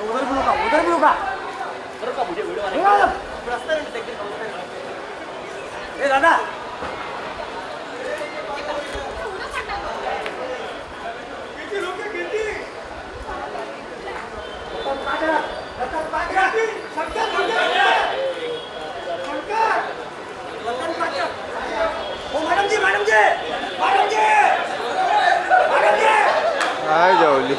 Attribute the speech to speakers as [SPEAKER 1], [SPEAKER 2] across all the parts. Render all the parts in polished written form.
[SPEAKER 1] उधर भी रुका, उधर भी रुका।
[SPEAKER 2] रुका मुझे वीडियो वाले रास्ता में देख
[SPEAKER 1] ए दादा
[SPEAKER 3] हाय जाओली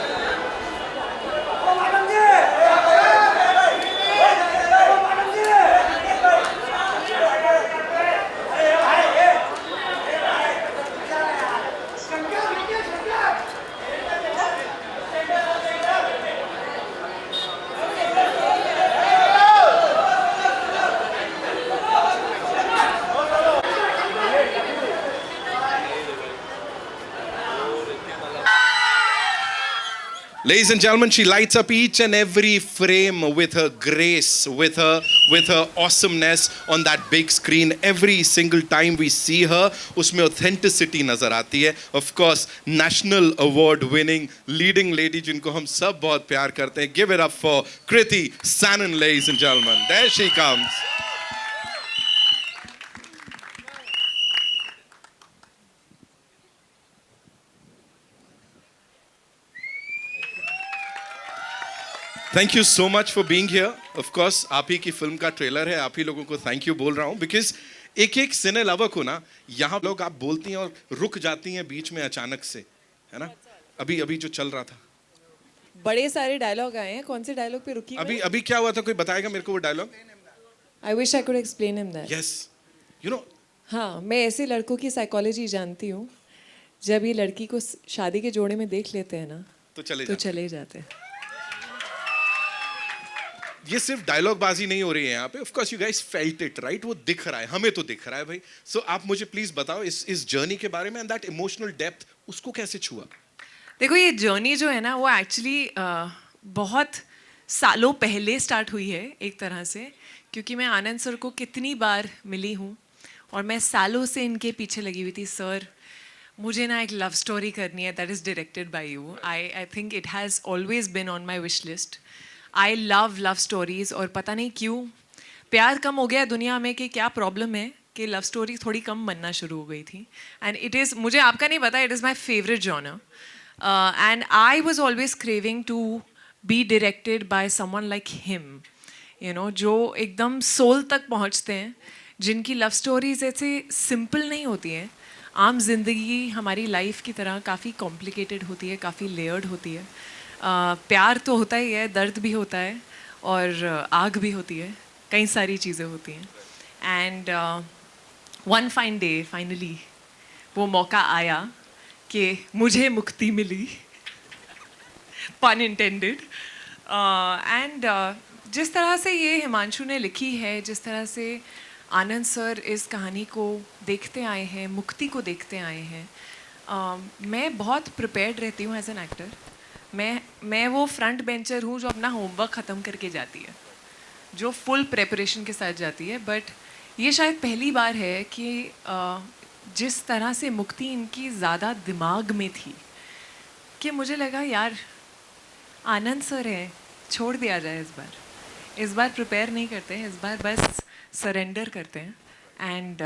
[SPEAKER 4] Ladies and gentlemen, she lights up each and every frame with her grace, with her awesomeness on that big screen. Every single time we see her, उसमें authenticity नजर आती है. Of course, national award winning leading lady जिनको हम सब बहुत प्यार करते हैं. Give it up for Kriti Sanon, ladies and gentlemen. There she comes. Thank you so much for being here. Of course आप ही की फिल्म का ट्रेलर है, आप ही लोगों को थैंक यू बोल रहा हूँ बिकॉज एक एक सिने लवर को ना यहाँ लोग आप बोलती हैं और रुक जाती हैं बीच में अचानक से, है ना. अभी अभी जो चल रहा था,
[SPEAKER 5] बड़े सारे डायलॉग आए हैं, कौन से डायलॉग पे रुकी?
[SPEAKER 4] अभी अभी क्या हुआ था, कोई बताएगा मेरे को वो dialogue?
[SPEAKER 5] I wish I could explain him that.
[SPEAKER 4] Yes, you know.
[SPEAKER 5] हाँ, मैं ऐसे लड़कों की साइकोलॉजी जानती हूँ. जब ये लड़की को शादी के जोड़े में देख लेते हैं ना
[SPEAKER 4] तो
[SPEAKER 5] चले जाते हैं.
[SPEAKER 4] ये सिर्फ डायलॉग बाजी नहीं हो रही है यहाँ पे. Of course you guys felt it right. वो दिख रहा है, हमें तो दिख रहा है भाई. सो आप मुझे प्लीज बताओ इस जर्नी के बारे में, एंड दैट इमोशनल डेप्थ उसको कैसे छुआ?
[SPEAKER 5] देखो, ये जर्नी जो है ना वो एक्चुअली बहुत सालों पहले स्टार्ट हुई है एक तरह से, क्योंकि मैं आनंद सर को कितनी बार मिली हूँ और मैं सालों से इनके पीछे लगी हुई थी. सर, मुझे ना एक लव स्टोरी करनी है that is directed by you. I think it has always been on my wish list. I love stories. और पता नहीं क्यों प्यार कम हो गया दुनिया में, कि क्या प्रॉब्लम है कि लव स्टोरी थोड़ी कम बनना शुरू हो गई थी. एंड इट इज़, मुझे आपका नहीं पता, it is my favourite genre. And I was always craving to be directed by someone like him, you know, जो एकदम सोल तक पहुँचते हैं, जिनकी लव स्टोरीज ऐसे सिंपल नहीं होती हैं. आम जिंदगी हमारी लाइफ की तरह काफ़ी कॉम्प्लिकेटेड होती है, काफ़ी लेयर्ड होती है. प्यार तो होता ही है, दर्द भी होता है और आग भी होती है, कई सारी चीज़ें होती हैं. And one fine day finally वो मौका आया कि मुझे मुक्ति मिली, पन इंटेंडेड. एंड जिस तरह से ये हिमांशु ने लिखी है, जिस तरह से आनंद सर इस कहानी को देखते आए हैं, मुक्ति को देखते आए हैं, मैं बहुत प्रिपेयर्ड रहती हूँ एज एन एक्टर. मैं वो फ्रंट बेंचर हूँ जो अपना होमवर्क ख़त्म करके जाती है, जो फुल प्रेपरेशन के साथ जाती है. बट ये शायद पहली बार है कि जिस तरह से मुक्ति इनकी ज़्यादा दिमाग में थी कि मुझे लगा यार आनंद सर है, छोड़ दिया जाए. इस बार प्रिपेयर नहीं करते हैं, इस बार बस सरेंडर करते हैं. एंड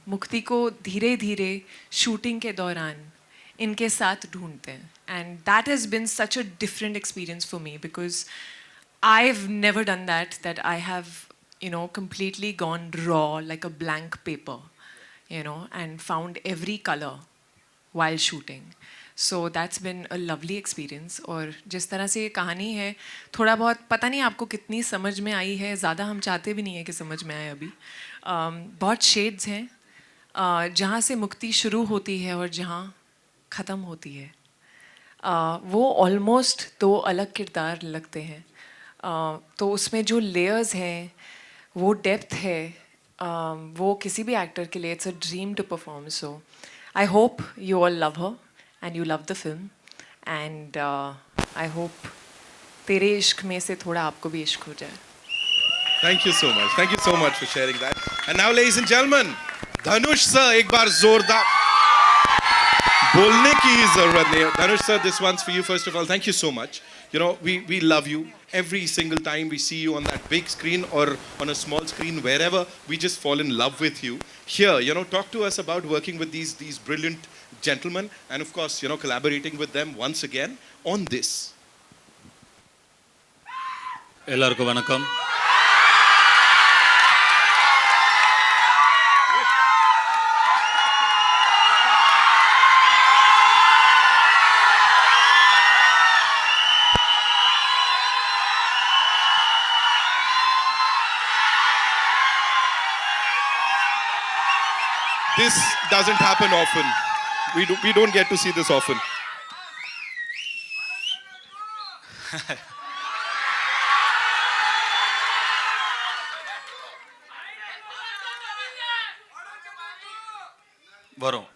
[SPEAKER 5] मुक्ति को धीरे धीरे शूटिंग के दौरान इनके साथ ढूंढते हैं. And that has been such a different experience for me because I've never done that I have, you know, completely gone raw like a blank paper, you know, and found every color while shooting. So that's been a lovely experience. और जिस तरह से ये कहानी है, थोड़ा बहुत पता नहीं आपको कितनी समझ में आई है, ज़्यादा हम चाहते भी नहीं है कि समझ में आए अभी. बहुत शेड्स हैं, जहाँ से मुक्ति शुरू होती है और जहाँ ख़त्म होती है. वो ऑलमोस्ट दो अलग किरदार लगते हैं. तो उसमें जो लेयर्स हैं, वो डेप्थ है, वो किसी भी एक्टर के लिए it's a dream to perform. So I hope you all love her and you love the film. And I hope Tere Ishk में से थोड़ा आपको भी इश्क हो जाए.
[SPEAKER 4] Thank you so much. Thank you so much for sharing that. And now, ladies and gentlemen, Dhanush sir, एक बार जोरदार बोलने की जरूरत नहीं है. Dhanush sir, this one's for you first of all. Thank you so much. you know, we love you. Every single time we see you on that big screen or on a small screen, wherever, we just fall in love with you. Here, you know, talk to us about working with these brilliant gentlemen and, of course, you know, collaborating with them once again on this.
[SPEAKER 3] எல்லாருக்கும் வணக்கம்.
[SPEAKER 4] This doesn't happen often. We don't get to see this often.
[SPEAKER 3] வரும்.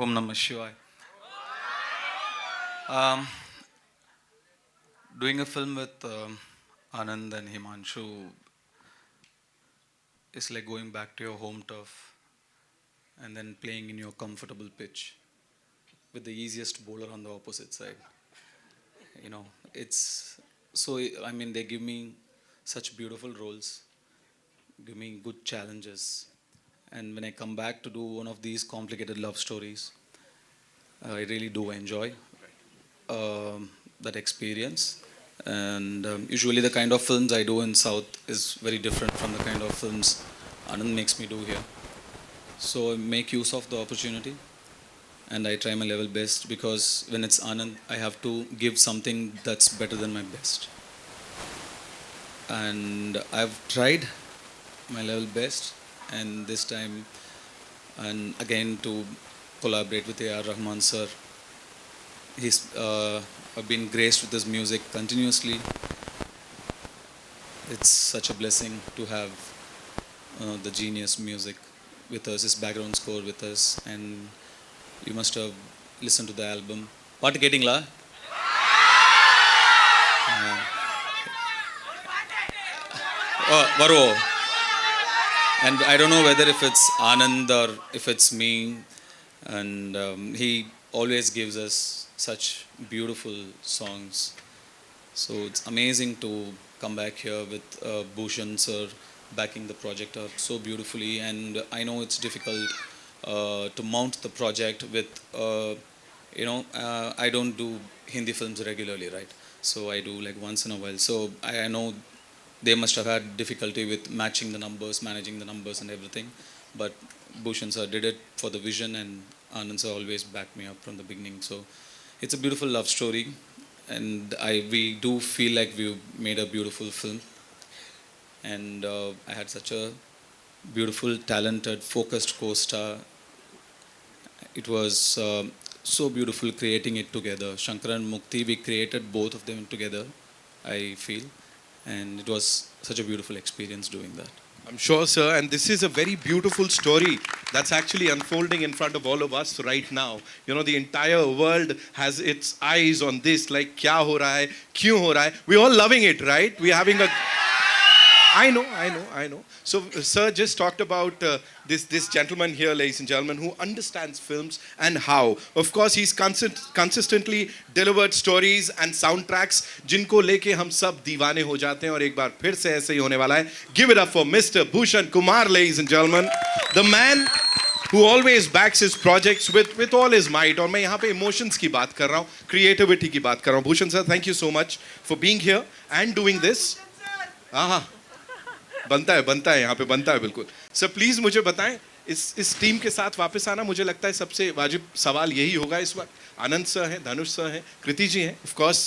[SPEAKER 3] Om Namah Shivaya. Doing a film with Anand and Himanshu is like going back to your home turf and then playing in your comfortable pitch with the easiest bowler on the opposite side. You know, it's so, I mean, they give me such beautiful roles, give me good challenges, and when I come back to do one of these complicated love stories, I really do enjoy that experience. And usually the kind of films I do in South is very different from the kind of films Anand makes me do here. So I make use of the opportunity and I try my level best, because when it's Anand, I have to give something that's better than my best. And I've tried my level best, and this time, and again to collaborate with A.R. Rahman sir. I've been graced with his music continuously. It's such a blessing to have the genius music with us, his background score with us, and you must have listened to the album. Paatu kettingla? Varu. And I don't know whether if it's Anand or if it's me, and he always gives us such beautiful songs. So it's amazing to come back here with Bhushan sir backing the project up so beautifully. And I know it's difficult to mount the project with, I don't do Hindi films regularly, right? So I do like once in a while. So I know they must have had difficulty with matching the numbers, managing the numbers and everything. But Bhushan sir did it for the vision, and Anand sir always backed me up from the beginning. So it's a beautiful love story, and we do feel like we made a beautiful film. And I had such a beautiful, talented, focused co-star. It was so beautiful creating it together. Shankar and Mukti, we created both of them together, I feel. And it was such a beautiful experience doing that.
[SPEAKER 4] I'm sure, sir, and this is a very beautiful story that's actually unfolding in front of all of us right now. You know, the entire world has its eyes on this, like, kya ho raha hai, kyun ho raha hai. We're all loving it, right? We're having a... I know. So, sir just talked about this gentleman here, ladies and gentlemen, who understands films and how. Of course, he's consistently delivered stories and soundtracks जिनको लेके हम सब दीवाने हो जाते हैं, और एक बार फिर से ऐसे ही होने वाला है. Give it up for Mr. Bhushan Kumar, ladies and gentlemen, the man who always backs his projects with all his might. और मैं यहाँ पे emotions की बात कर रहा हूँ, creativity की बात कर रहा हूँ. Bhushan sir, thank you so much for being here and doing this. हाँ, बनता है यहाँ पे, बनता है बिल्कुल. सर प्लीज मुझे बताएं, इस टीम के साथ वापस आना, मुझे लगता है सबसे वाजिब सवाल यही होगा इस वक्त. आनंद सर हैं, धनुष सर हैं, कृति जी हैं, of course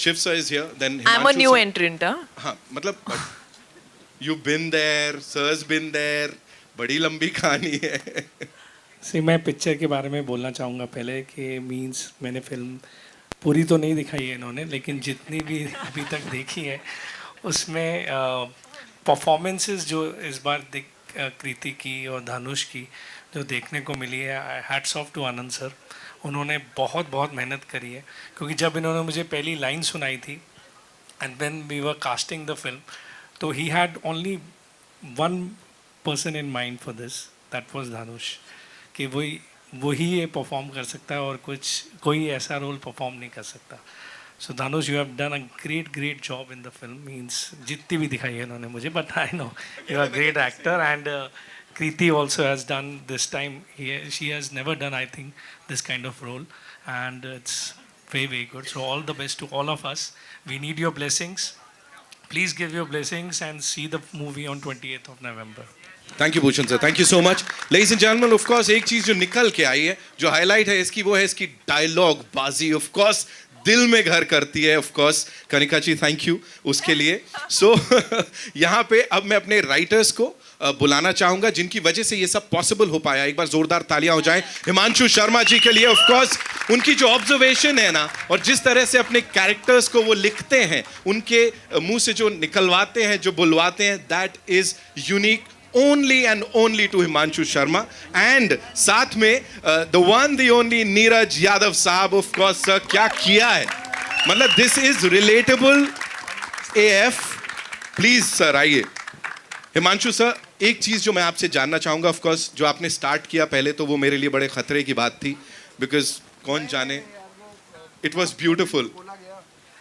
[SPEAKER 4] Shiv sir is here, then
[SPEAKER 5] I am a new entrant.
[SPEAKER 4] हाँ, मतलब you been there, sir's been there, बड़ी लंबी कहानी है.
[SPEAKER 6] सी मैं पिक्चर के बारे में बोलना चाहूँगा पहले कि मींस मैंने फिल्म पूरी तो नहीं दिखाई है इन्होंने, लेकिन जितनी भी अभी तक देखी है उसमें परफॉर्मेंसेस जो इस बार कृति की और धनुष की जो देखने को मिली है, hats off to Anand sir. उन्होंने बहुत मेहनत करी है, क्योंकि जब इन्होंने मुझे पहली लाइन सुनाई थी and when we were casting the film, तो he had only one person in mind for this, that was Dhanush. कि वही वही ये परफॉर्म कर सकता है और कोई ऐसा रोल परफॉर्म नहीं कर सकता. So Dhanush, you have done a great job in the film. Means जितनी भी दिखाई है इन्होंने मुझे, but I know you are great actor. And Kriti also has done this time. She has never done, I think, this kind of role, and it's very good. So all the best to all of us. We need your blessings. Please give your blessings and see the movie on 28th of November.
[SPEAKER 4] Thank you Bhushan sir, thank you so much. Ladies and gentleman, of course एक चीज जो निकल के आई है, जो highlight है इसकी, वो है इसकी डायलॉग बाजी. ऑफ कोर्स दिल में घर करती है. Of course Kanika ji, thank you उसके लिए. सो यहाँ पे अब मैं अपने राइटर्स को बुलाना चाहूंगा जिनकी वजह से ये सब पॉसिबल हो पाया. एक बार जोरदार तालियां हो जाएं हिमांशु शर्मा जी के लिए. ऑफ कोर्स उनकी जो ऑब्जर्वेशन है ना, और जिस तरह से अपने कैरेक्टर्स को वो लिखते हैं, उनके मुंह से जो निकलवाते हैं, जो बुलवाते हैं, that is unique only and only to Himanshu Sharma. And साथ में the one the only Neeraj Yadav साहब. ऑफ कोर्स सर, क्या किया है, मतलब this is relatable AF. Please sir आइए. हिमांशु सर, एक चीज जो मैं आपसे जानना चाहूंगा, ऑफ कोर्स जो आपने स्टार्ट किया पहले, तो वो मेरे लिए बड़े खतरे की बात थी, बिकॉज कौन जाने, इट वॉज ब्यूटिफुल.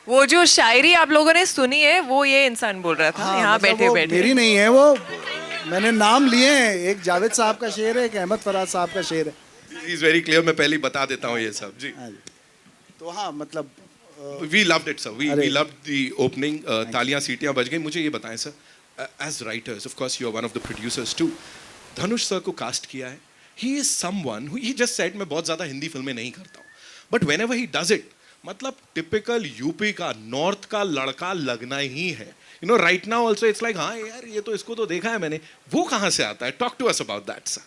[SPEAKER 5] वो जो शायरी आप लोगों ने सुनी है, वो ये इंसान बोल रहा था.
[SPEAKER 7] हाँ,
[SPEAKER 5] यहाँ
[SPEAKER 7] मतलब
[SPEAKER 5] बैठे
[SPEAKER 7] वो
[SPEAKER 5] बैठे
[SPEAKER 7] मेरी नहीं है, वो मैंने नाम लिए हैं. एक जावेद साहब का शेर है, एक अहमद फराज साहब का शेर है.
[SPEAKER 4] Is very clear. मैं पहले ही बता देता हूँ ये सब जी.
[SPEAKER 7] हाँ जी. तो हाँ, मतलब
[SPEAKER 4] We loved it, sir. We
[SPEAKER 7] अरे.
[SPEAKER 4] loved the opening. तालियां सीटियां बज गई. मुझे ये बताएं sir, as writers, of course, you are one of the producers too. Dhanush sir को कास्ट किया है. He is someone who, he just said, मैं बहुत ज़्यादा हिंदी फिल्में नहीं करता हूँ, but whenever he does it, मतलब टिपिकल यूपी का, नॉर्थ का लड़का लगना ही है. You know, right now also it's like, हाँ यार ये तो, इसको तो देखा है मैंने. वो कहाँ से आता है? Talk to us about that, sir.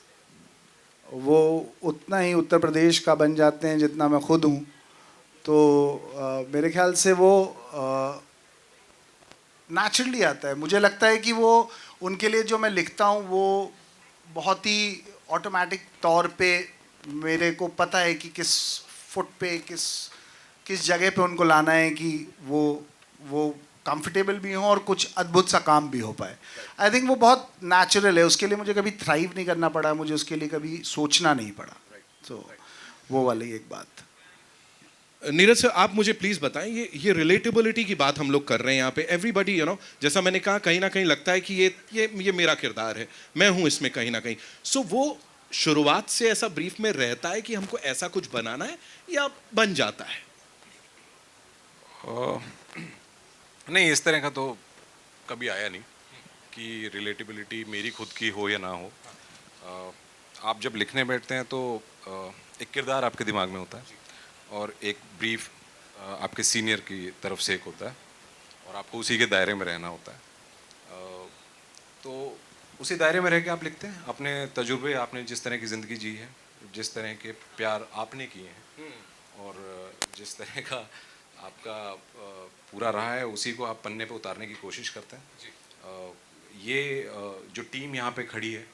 [SPEAKER 7] वो उतना ही उत्तर प्रदेश का बन जाते हैं जितना मैं खुद हूँ. तो मेरे ख्याल से वो नेचुरली आता है. मुझे लगता है कि वो, उनके लिए जो मैं लिखता हूँ, वो बहुत ही ऑटोमेटिक तौर पे मेरे को पता है कि किस फुट पे, किस जगह पे उनको लाना है कि वो कंफर्टेबल भी हो और कुछ अद्भुत सा काम भी हो पाए. आई थिंक वो बहुत नेचुरल है. उसके लिए मुझे कभी थ्राइव नहीं करना पड़ा, मुझे उसके लिए कभी सोचना नहीं पड़ा. तो वो वाली एक बात.
[SPEAKER 4] नीरज सर, आप मुझे प्लीज बताएं, ये रिलेटेबिलिटी की बात हम लोग कर रहे हैं यहाँ पे. एवरीबडी, यू नो, जैसा मैंने कहा, कहीं ना कहीं लगता है कि ये मेरा किरदार है, मैं हूँ इसमें कहीं ना कहीं. सो वो शुरुआत से ऐसा ब्रीफ में रहता है कि हमको ऐसा कुछ बनाना है, या बन जाता है?
[SPEAKER 8] नहीं, इस तरह का तो कभी आया नहीं कि रिलेटेबिलिटी मेरी खुद की हो या ना हो. आप जब लिखने बैठते हैं तो एक किरदार आपके दिमाग में होता है और एक ब्रीफ आपके सीनियर की तरफ से एक होता है, और आपको उसी के दायरे में रहना होता है. तो उसी दायरे में रह के आप लिखते हैं. अपने तजुर्बे, आपने जिस तरह की ज़िंदगी जी है, जिस तरह के प्यार आपने किए हैं, और जिस तरह का आपका पूरा रहा है, उसी को आप पन्ने पे उतारने की कोशिश करते हैं. ये जो टीम यहाँ पे खड़ी है,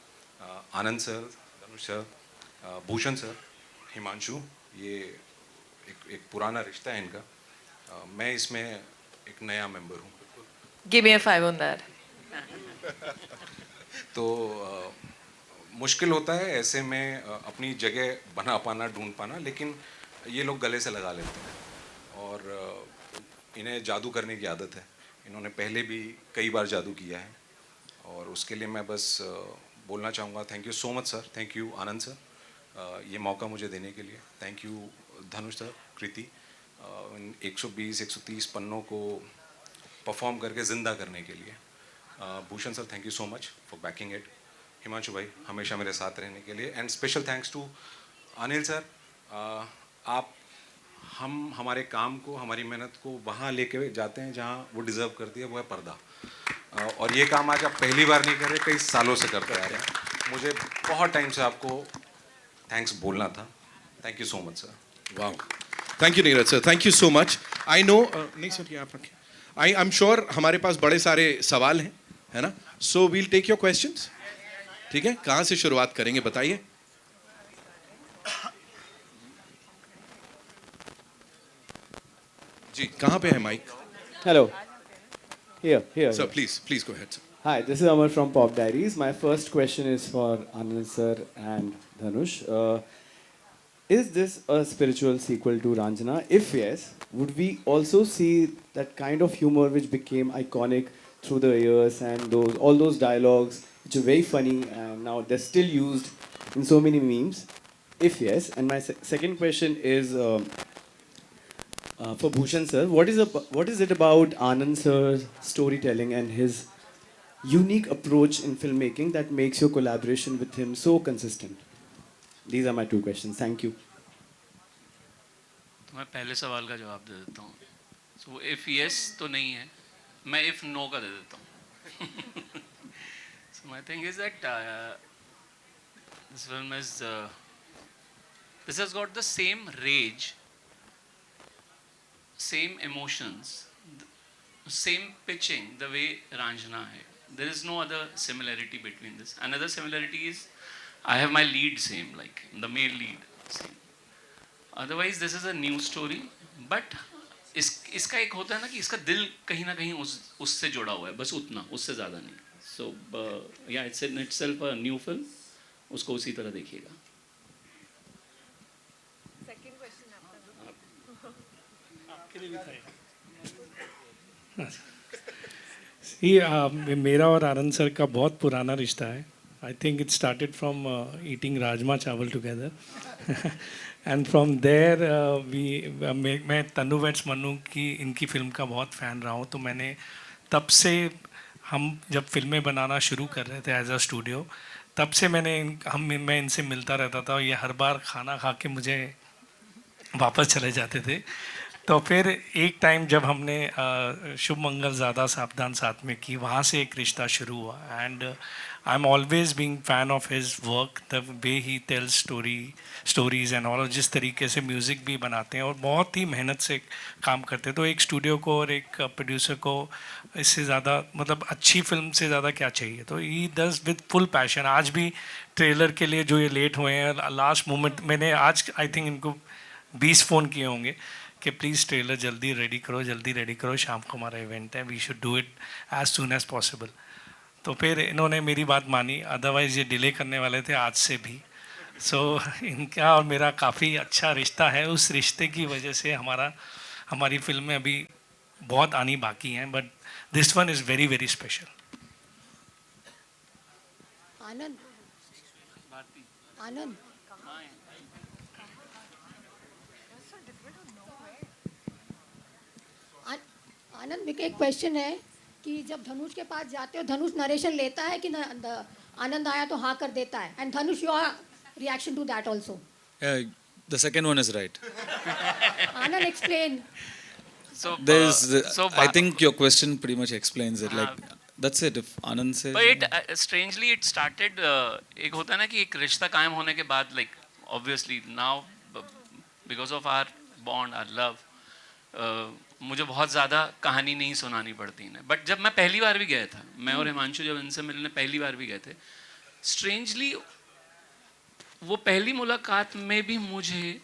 [SPEAKER 8] आनंद सर, धनुष सर, भूषण सर, हिमांशु, ये एक पुराना रिश्ता है इनका. मैं इसमें एक नया मेंबर हूँ.
[SPEAKER 5] Give me a 5 on that.
[SPEAKER 8] तो मुश्किल होता है ऐसे में अपनी जगह बना पाना, ढूंढ पाना, लेकिन ये लोग गले से लगा लेते हैं और इन्हें जादू करने की आदत है. इन्होंने पहले भी कई बार जादू किया है, और उसके लिए मैं बस बोलना चाहूँगा, thank you so much sir. Thank you Anand sir, ये मौका मुझे देने के लिए. Thank you Dhanush sir, Kriti, 120-130 पन्नों को परफॉर्म करके ज़िंदा करने के लिए. Bhushan sir, thank you so much for backing it. Himanshu भाई, हमेशा मेरे साथ रहने के लिए. And special thanks to Anil sir. आप हमारे काम को, हमारी मेहनत को वहाँ लेके जाते हैं जहाँ वो डिज़र्व करती है, वो है पर्दा. और ये काम आज आप पहली बार नहीं कर रहे, कई सालों से करते आ रहे हैं. मुझे बहुत टाइम से आपको थैंक्स बोलना था. Thank you so much sir.
[SPEAKER 4] वाह, thank you Neeraj sir, thank you so much. I know, नहीं सर, ये आप रखिए. आई एम श्योर हमारे पास बड़े सारे सवाल हैं, है ना. So we'll take your questions. ठीक है, कहाँ से शुरुआत करेंगे बताइए. जी, कहाँ पे है mic?
[SPEAKER 9] Hello. Here.
[SPEAKER 4] Sir please go ahead sir.
[SPEAKER 9] Hi, this is Amar from Pop Diaries. My first question is for Anand sir and Dhanush. is this a spiritual sequel to Ranjana? If yes, would we also see that kind of humor which became iconic through the years and those all those dialogues which are very funny and now they're still used in so many memes? If yes, and my second question is for Bhushan sir, what is it about Anand sir's storytelling and his unique approach in filmmaking that makes your collaboration with him so consistent? These are my two questions. Thank you.
[SPEAKER 10] तो मैं पहले सवाल का जवाब दे देता हूँ. So if yes तो नहीं है, मैं इफ़ नो का दे देता हूँ. So my thing is that this film is this has got the same rage, same emotions, same pitching the way Ranjana है. There is no other similarity between this. Another similarity is I have my lead same, like the male lead same. Otherwise this is a new story, but इसका एक होता है ना कि इसका दिल कहीं ना कहीं उससे जुड़ा हुआ है, बस उतना, उससे ज़्यादा नहीं. So yeah, it's in itself a new film. उसको उसी तरह देखिएगा.
[SPEAKER 5] Second question
[SPEAKER 6] आपके लिए भी था. मेरा और आनंद सर का बहुत पुराना रिश्ता है. I think it started from eating rajma चावल टुगेदर एंड फ्रॉम देयर मैं तन्नू वेट्स मन्नू की इनकी फिल्म का बहुत फ़ैन रहा हूँ. तो मैंने तब से, हम जब फिल्में बनाना शुरू कर रहे थे एज अ स्टूडियो, तब से मैं इनसे मिलता रहता था. ये हर बार खाना खा के मुझे वापस चले जाते थे. तो फिर एक टाइम जब हमने शुभ मंगल ज़्यादा सावधान साथ में की, वहाँ से एक रिश्ता शुरू हुआ. And I am always being fan of his work, the way he tells stories and all. जिस तरीके से म्यूज़िक भी बनाते हैं और बहुत ही मेहनत से काम करते हैं. तो एक स्टूडियो को और एक प्रोड्यूसर को इससे ज़्यादा, मतलब अच्छी फिल्म से ज़्यादा क्या चाहिए. तो he does with full passion. आज भी ट्रेलर के लिए जो ये लेट हुए हैं, लास्ट मोमेंट मैंने आज आई थिंक इनको 20 फ़ोन किए होंगे कि प्लीज़ ट्रेलर जल्दी रेडी करो, शाम को हमारा इवेंट है, we should do it as soon as possible. तो फिर इन्होंने मेरी बात मानी, अदरवाइज़ ये डिले करने वाले थे आज से भी. सो इनका और मेरा काफ़ी अच्छा रिश्ता है. उस रिश्ते की वजह से हमारी फिल्में अभी बहुत आनी बाकी हैं, but this one is very very special.
[SPEAKER 11] Anand Anand मेरे को एक क्वेश्चन है कि जब धनुष के पास जाते हो, धनुष नरेशन लेता है कि आनंद आया तो हाँ कर देता है. And Dhanush, your reaction to that also.
[SPEAKER 3] The second one is right.
[SPEAKER 11] Anand, explain.
[SPEAKER 3] I think your question pretty much explains it. Like that's it. If Anand says.
[SPEAKER 10] But strangely it started. एक होता है ना कि एक रिश्ता कायम होने के बाद, like obviously now because of our bond, our love, मुझे बहुत ज़्यादा कहानी नहीं सुनानी पड़ती है. बट जब मैं पहली बार भी गया था, मैं और हिमांशु जब इनसे मिलने पहली बार भी गए थे, स्ट्रेंजली वो पहली मुलाकात में भी मुझे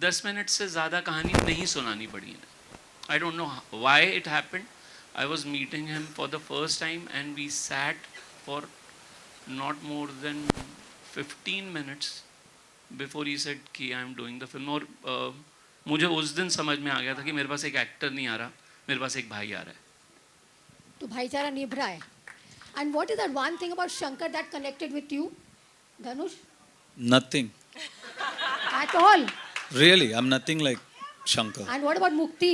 [SPEAKER 10] 10 मिनट से ज़्यादा कहानी नहीं सुनानी पड़ी है. I don't know why it happened. I was meeting him for the first time and we sat for not more than 15 minutes before he said कि I am doing the film. और मुझे उस दिन समझ में आ गया था कि मेरे पास एक एक्टर नहीं आ रहा, मेरे पास एक भाई आ रहा है.
[SPEAKER 11] तो भाईचारा निभ रहा है. And what is that one thing about Shankar that connected with you, Dhanush?
[SPEAKER 3] Nothing.
[SPEAKER 11] At all?
[SPEAKER 3] Really, I'm nothing like Shankar.
[SPEAKER 11] And what about Mukti?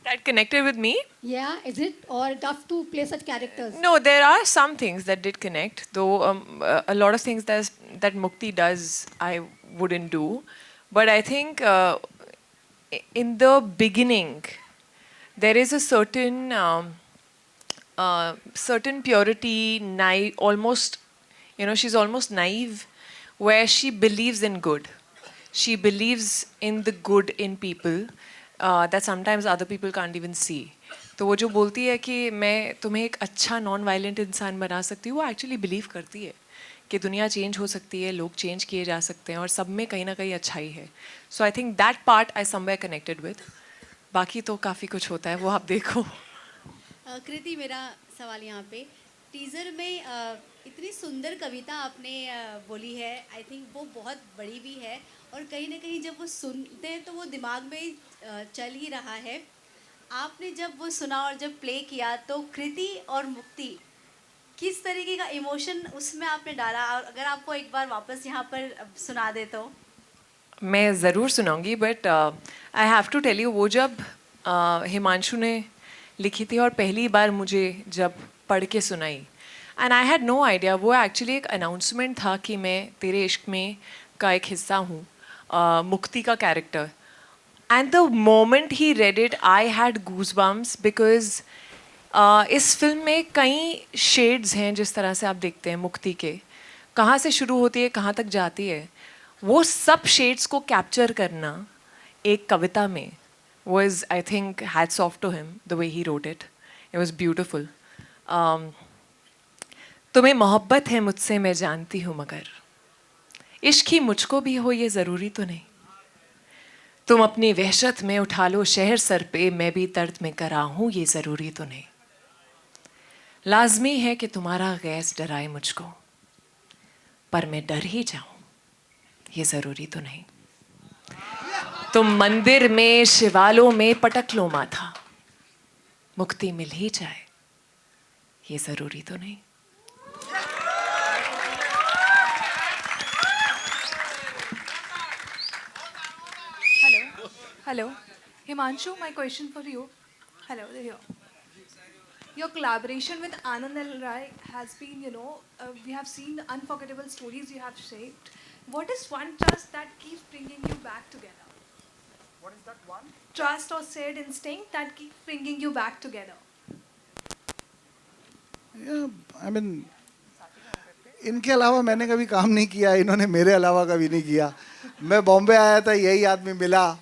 [SPEAKER 5] That connected with me?
[SPEAKER 11] Yeah, is it? Or tough to play such characters?
[SPEAKER 5] No, there are some things that did connect, though a lot of things that Mukti does I wouldn't do. But I think in the beginning, there is a certain purity, almost, she's almost naive, where she believes in good. She believes in the good in people that sometimes other people can't even see. तो वो जो बोलती है कि मैं तुम्हें एक अच्छा नॉन वायलेंट इंसान बना सकती हूँ, वो एक्चुअली बिलीव करती है कि दुनिया चेंज हो सकती है, लोग चेंज किए जा सकते हैं और सब में कहीं ना कहीं अच्छाई है. So I think that part I somewhere connected with. बाकी तो काफ़ी कुछ होता है, वो आप देखो.
[SPEAKER 12] कृति, मेरा सवाल यहाँ पे, टीज़र में इतनी सुंदर कविता आपने बोली है, आई थिंक वो बहुत बड़ी भी है और कहीं ना कहीं जब वो सुनते हैं तो वो दिमाग में ही चल ही रहा है। आपने जब वो सुना और जब प्ले किया तो कृति और मुक्ति किस तरीके का इमोशन उसमें आपने डाला, और अगर आपको एक बार वापस यहाँ पर सुना दे तो?
[SPEAKER 5] मैं ज़रूर सुनाऊंगी, but I have to tell you, वो जब हिमांशु ने लिखी थी और पहली बार मुझे जब पढ़ के सुनाई, and I had no idea, वो एक्चुअली एक अनाउंसमेंट था कि मैं तेरे इश्क में का एक हिस्सा हूँ, मुक्ति का character. And the moment he read it I had goosebumps, because इस फिल्म में कई शेड्स हैं जिस तरह से आप देखते हैं मुक्ति के, कहाँ से शुरू होती है कहाँ तक जाती है, वो सब शेड्स को कैप्चर करना एक कविता में was, I think, hats off to him, the way he wrote it. It was beautiful. तुम्हें मोहब्बत है मुझसे मैं जानती हूँ, मगर इश्क ही मुझको भी हो ये ज़रूरी तो नहीं. तुम अपनी वहशत में उठा लो शहर सर पे, मैं भी दर्द में करा हूँ ये ज़रूरी तो नहीं. लाजमी है कि तुम्हारा गैस डराए मुझको, पर मैं डर ही जाऊँ ये ज़रूरी तो नहीं. तुम मंदिर में शिवालों में पटक लो माथा, मुक्ति मिल ही जाए ये ज़रूरी तो नहीं.
[SPEAKER 13] Hello. Himanshu, my question for you. Hello, here. Your collaboration with Anand L. Rai has been, we have seen the unforgettable stories you have shaped. What is one trust that keeps bringing you back together?
[SPEAKER 7] What is that one?
[SPEAKER 13] Trust or shared instinct that keeps bringing you back together.
[SPEAKER 7] Yeah, I mean, इनके अलावा मैंने कभी काम नहीं किया, इन्होंने मेरे अलावा कभी नहीं किया. मैं बॉम्बे आया था, यही आदमी मिला,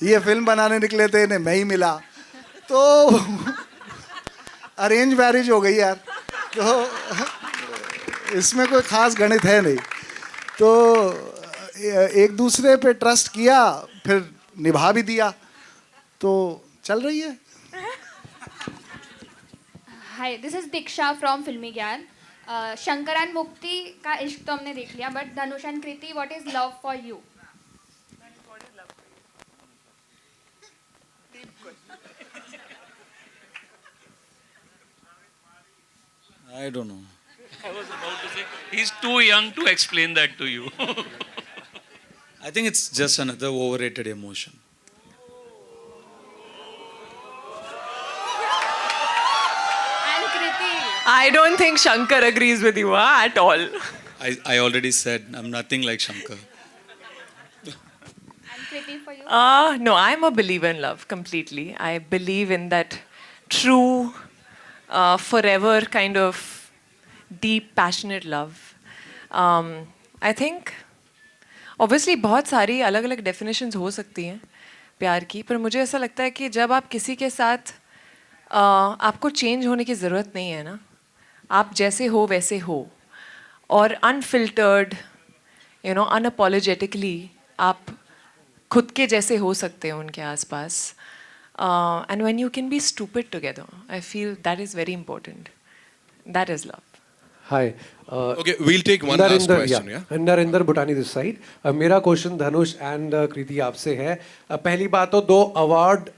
[SPEAKER 7] ये फिल्म बनाने निकले थे, इन्हें मैं ही मिला, तो अरेंज मैरिज हो गई यार. तो इसमें कोई खास गणित है नहीं. तो एक दूसरे पे ट्रस्ट किया, फिर निभा भी दिया, तो चल रही है.
[SPEAKER 14] हाय, दिस इज दीक्षा फ्रॉम फिल्मी ज्ञान. शंकर एंड मुक्ति का इश्क तो हमने देख लिया, but Dhanush and Kriti, what is love for you?
[SPEAKER 3] I don't know.
[SPEAKER 10] I was about to say, he's too young to explain that to you.
[SPEAKER 3] I think it's just another overrated emotion.
[SPEAKER 14] And Kriti.
[SPEAKER 5] I don't think Shankar agrees with you at all.
[SPEAKER 3] I already said I'm nothing like Shankar.
[SPEAKER 14] And Kriti for you?
[SPEAKER 5] No, I'm a believer in love completely. I believe in that true, forever kind of deep, passionate love. I think, obviously, बहुत सारी अलग अलग definitions हो सकती हैं प्यार की, पर मुझे ऐसा लगता है कि जब आप किसी के साथ आपको चेंज होने की ज़रूरत नहीं है ना, आप जैसे हो वैसे हो, और अनफिल्टर्ड, अनअपोलोजेटिकली आप खुद के जैसे हो सकते हैं उनके आसपास. And when you can be stupid together, I feel that is very important. That is love.
[SPEAKER 15] Hi.
[SPEAKER 4] Okay, we'll take one last question. Yeah.
[SPEAKER 15] Narendra Bhutani this side. मेरा क्वेश्चन धनुष एंड कृति आपसे है. पहली बात तो 2 अवार्ड